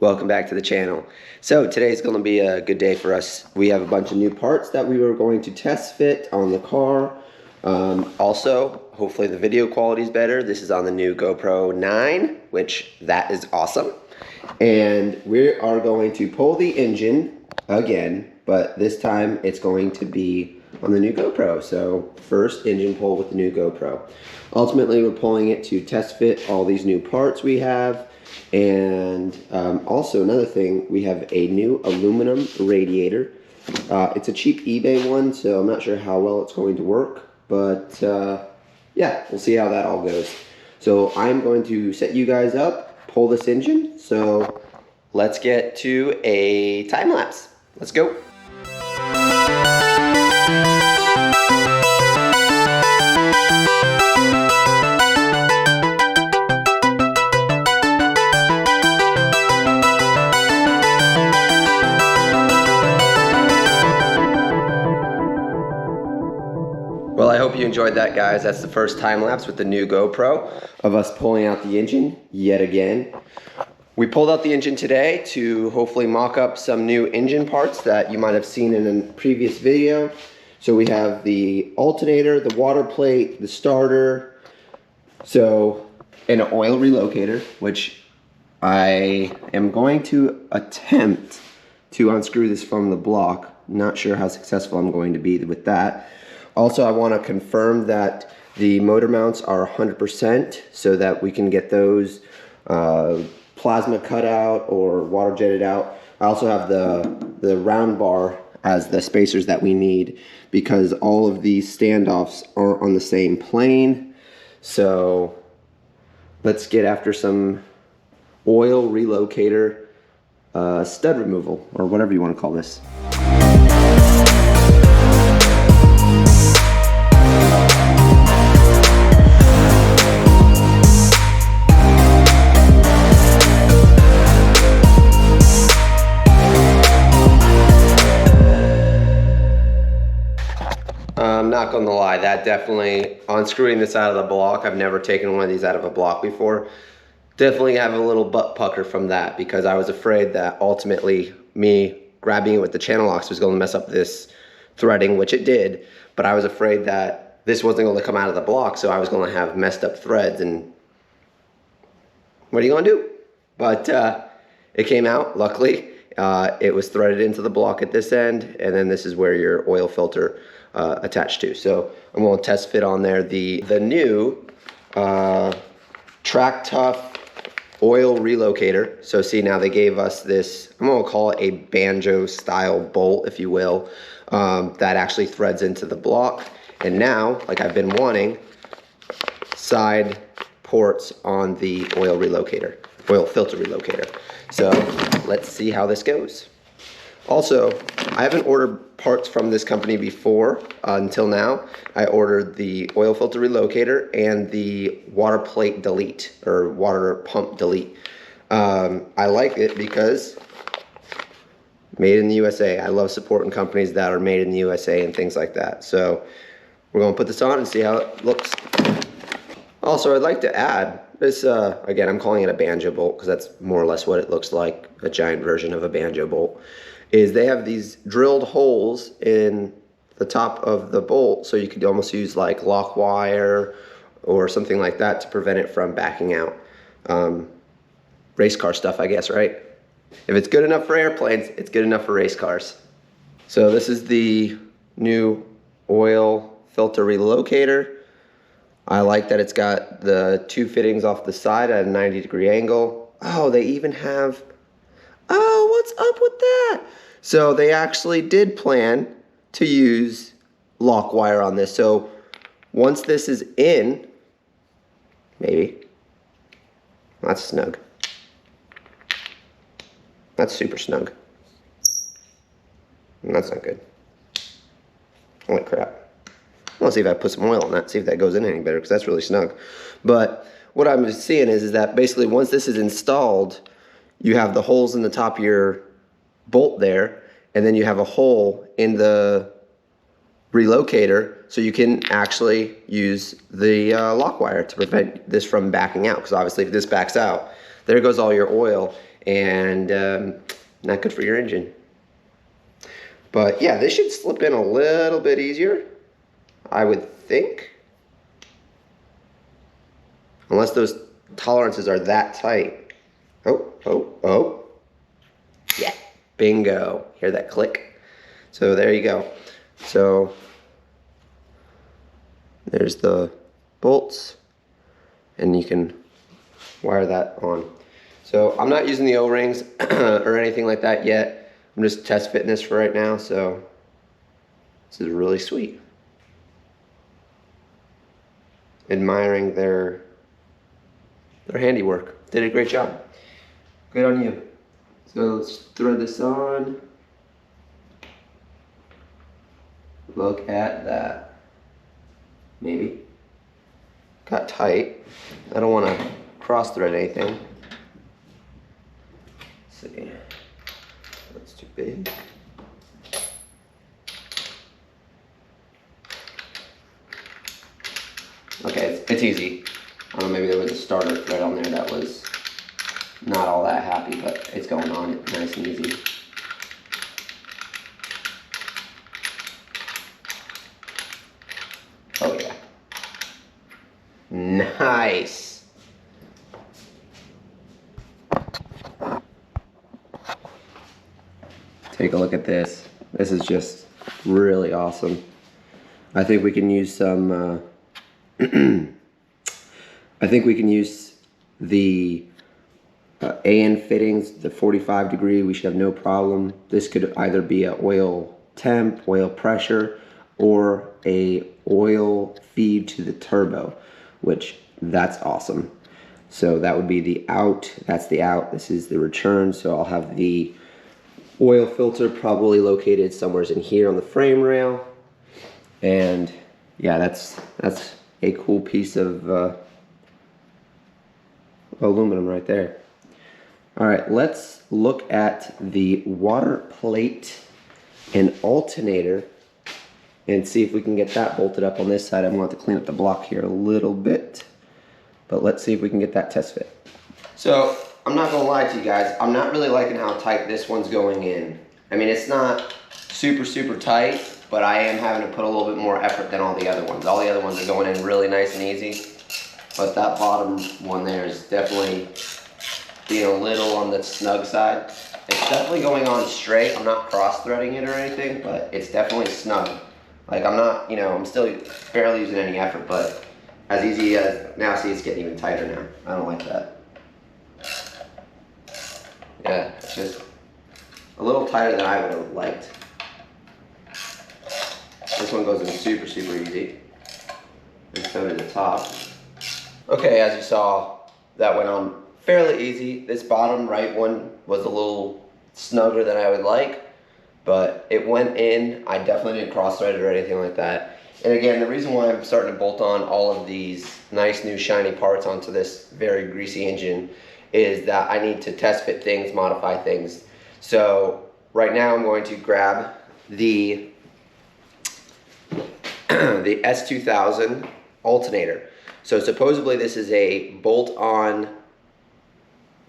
Welcome back to the channel. So today's going to be a good day for us. We have a bunch of new parts that we were going to test fit on the car. Also, hopefully the video quality is better. This is on the new GoPro 9, which that is awesome. And we are going to pull the engine again, but this time it's going to be on the new GoPro. So first engine pull with the new GoPro. Ultimately, we're pulling it to test fit all these new parts we have. And also another thing, we have a new aluminum radiator. It's a cheap eBay one, so I'm not sure how well it's going to work, but yeah, we'll see how that all goes. So I'm going to set you guys up, pull this engine, so let's get to a time lapse. Let's go. Well, I hope you enjoyed that, guys. That's the first time lapse with the new GoPro of us pulling out the engine yet again. We pulled out the engine today to hopefully mock up some new engine parts that you might have seen in a previous video. So we have the alternator, the water plate, the starter, so an oil relocator, which I am going to attempt to unscrew this from the block. Not sure how successful I'm going to be with that. Also, I want to confirm that the motor mounts are 100% so that we can get those plasma cut out or water jetted out. I also have the round bar as the spacers that we need because all of these standoffs are on the same plane. So let's get after some oil relocator stud removal, or whatever you want to call this. I'm not gonna lie, that definitely, unscrewing this out of the block, I've never taken one of these out of a block before, definitely have a little butt pucker from that because I was afraid that ultimately me grabbing it with the channel locks was gonna mess up this threading, which it did, but I was afraid that this wasn't gonna come out of the block, so I was gonna have messed up threads, and what are you gonna do? But it came out, luckily. It was threaded into the block at this end, and then this is where your oil filter attached to. So I'm going to test fit on there the new Trac Tuff Oil relocator. So see, now they gave us this, I'm going to call it a banjo style bolt, if you will, that actually threads into the block. And now, like I've been wanting, side ports on the oil filter relocator. So let's see how this goes. Also, I haven't ordered parts from this company before until now. I ordered the oil filter relocator and the water plate delete, or water pump delete. I like it because made in the USA. I love supporting companies that are made in the USA and things like that. So we're gonna put this on and see how it looks. Also, I'd like to add this, again, I'm calling it a banjo bolt because that's more or less what it looks like, a giant version of a banjo bolt, is they have these drilled holes in the top of the bolt, so you could almost use like lock wire or something like that to prevent it from backing out. Race car stuff, I guess, right? If it's good enough for airplanes, it's good enough for race cars. So this is the new oil filter relocator. I like that it's got the two fittings off the side at a 90-degree angle. Oh, they even have, oh, what's up with that? So they actually did plan to use lock wire on this. So once this is in, maybe, that's snug. That's super snug. And that's not good. Holy crap. I'll see if I put some oil on that, see if that goes in any better, because that's really snug. But what I'm just seeing is that basically once this is installed, you have the holes in the top of your bolt there, and then you have a hole in the relocator, so you can actually use the lock wire to prevent this from backing out, because obviously if this backs out, there goes all your oil, and not good for your engine. But yeah, this should slip in a little bit easier, I would think. Unless those tolerances are that tight. Oh, oh, oh. Yeah, bingo. Hear that click? So there you go. So there's the bolts, and you can wire that on. So I'm not using the O-rings or anything like that yet. I'm just test fitting this for right now, so this is really sweet. Admiring their handiwork. Did a great job. Good on you. So let's thread this on. Look at that. Maybe. Got tight. I don't want to cross thread anything. Let's see. That's too big. Okay, it's easy. I don't know, maybe there was a starter thread on there that was not all that happy, but it's going on nice and easy. Oh yeah. Nice. Take a look at this. This is just really awesome. I think we can use some I think we can use the AN fittings, the 45 degree. We should have no problem. This could either be a oil temp, oil pressure, or a oil feed to the turbo, which that's awesome. So that would be the out, that's the out, this is the return. So I'll have the oil filter probably located somewhere in here on the frame rail. And yeah, that's a cool piece of aluminum right there. All right, let's look at the water plate and alternator and see if we can get that bolted up on this side. I'm going to have to clean up the block here a little bit, but let's see if we can get that test fit. So I'm not going to lie to you guys, I'm not really liking how tight this one's going in. I mean, it's not super tight, but I am having to put a little bit more effort than all the other ones. All the other ones are going in really nice and easy, but that bottom one there is definitely being a little on the snug side. It's definitely going on straight. I'm not cross-threading it or anything, but it's definitely snug. Like I'm not, you know, I'm still barely using any effort, but as easy as, now see it's getting even tighter now. I don't like that. Yeah, it's just a little tighter than I would have liked. This one goes in super easy. And so did the top. Okay, as you saw, that went on fairly easy. This bottom right one was a little snugger than I would like, but it went in. I definitely didn't cross-thread it or anything like that. And again, the reason why I'm starting to bolt on all of these nice new shiny parts onto this very greasy engine is that I need to test fit things, modify things. So right now I'm going to grab the the S2000 alternator. So supposedly this is a bolt-on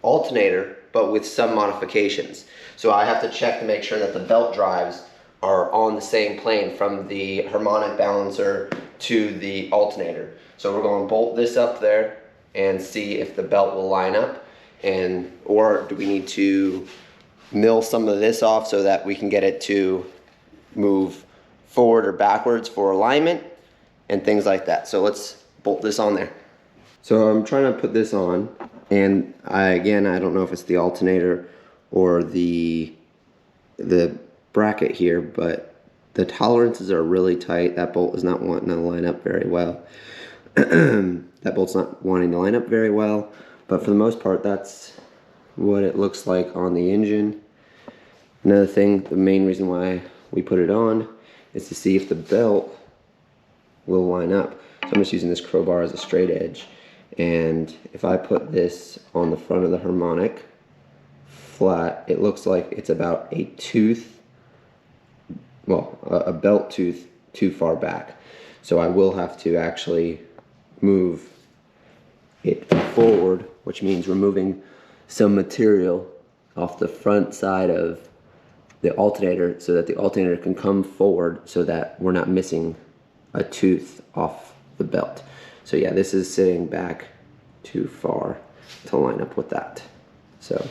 alternator, but with some modifications. So I have to check to make sure that the belt drives are on the same plane from the harmonic balancer to the alternator. So we're going to bolt this up there and see if the belt will line up, and or do we need to mill some of this off so that we can get it to move forward or backwards for alignment and things like that. So let's bolt this on there. So I'm trying to put this on, and I don't know if it's the alternator or the bracket here, but the tolerances are really tight. That bolt is not wanting to line up very well. That bolt's not wanting to line up very well, but for the most part, that's what it looks like on the engine. Another thing, the main reason why we put it on is to see if the belt will line up. So I'm just using this crowbar as a straight edge, and if I put this on the front of the harmonic flat, it looks like it's about a tooth, well, a belt tooth too far back. So I will have to actually move it forward, which means removing some material off the front side of the alternator so that the alternator can come forward so that we're not missing a tooth off the belt. So yeah, this is sitting back too far to line up with that. So,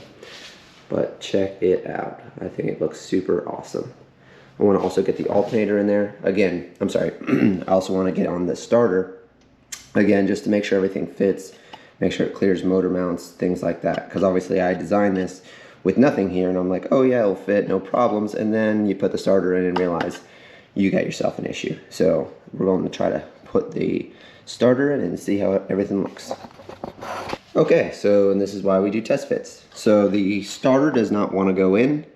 but check it out. I think it looks super awesome. I want to also get the alternator in there. Again, I'm sorry, I also want to get on the starter, again, just to make sure everything fits, make sure it clears motor mounts, things like that. Because obviously I designed this with nothing here, and I'm like, oh yeah, it'll fit, no problems. And then you put the starter in and realize you got yourself an issue. So we're going to try to put the starter in and see how everything looks. Okay, so and this is why we do test fits. So the starter does not want to go in.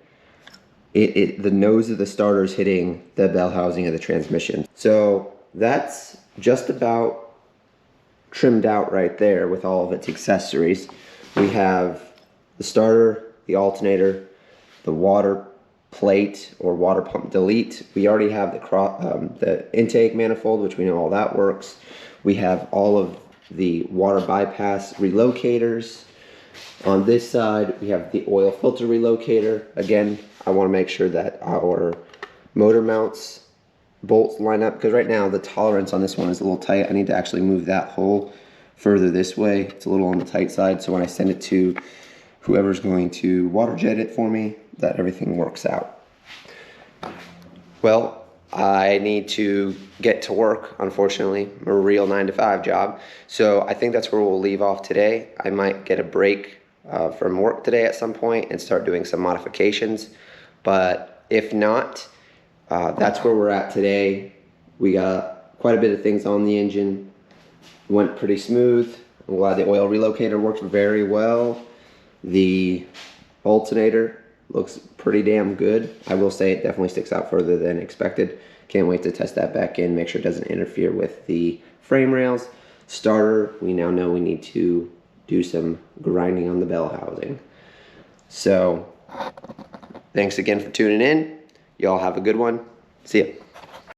The nose of the starter is hitting the bell housing of the transmission. So that's just about trimmed out right there with all of its accessories. We have the starter, the alternator, the water plate or water pump delete. We already have the intake manifold, which we know all that works. We have all of the water bypass relocators. On this side, we have the oil filter relocator. Again, I want to make sure that our motor mounts bolts line up, because right now the tolerance on this one is a little tight. I need to actually move that hole further this way. It's a little on the tight side, so when I send it to whoever's going to water jet it for me, that everything works out. Well, I need to get to work, unfortunately, a real 9-to-5 job. So I think that's where we'll leave off today. I might get a break from work today at some point and start doing some modifications. But if not, that's where we're at today. We got quite a bit of things on the engine. Went pretty smooth. I'm glad the oil relocator worked very well. The alternator looks pretty damn good. I will say it definitely sticks out further than expected. Can't wait to test that back in, make sure it doesn't interfere with the frame rails. Starter, we now know we need to do some grinding on the bell housing. So, thanks again for tuning in. Y'all have a good one. See ya.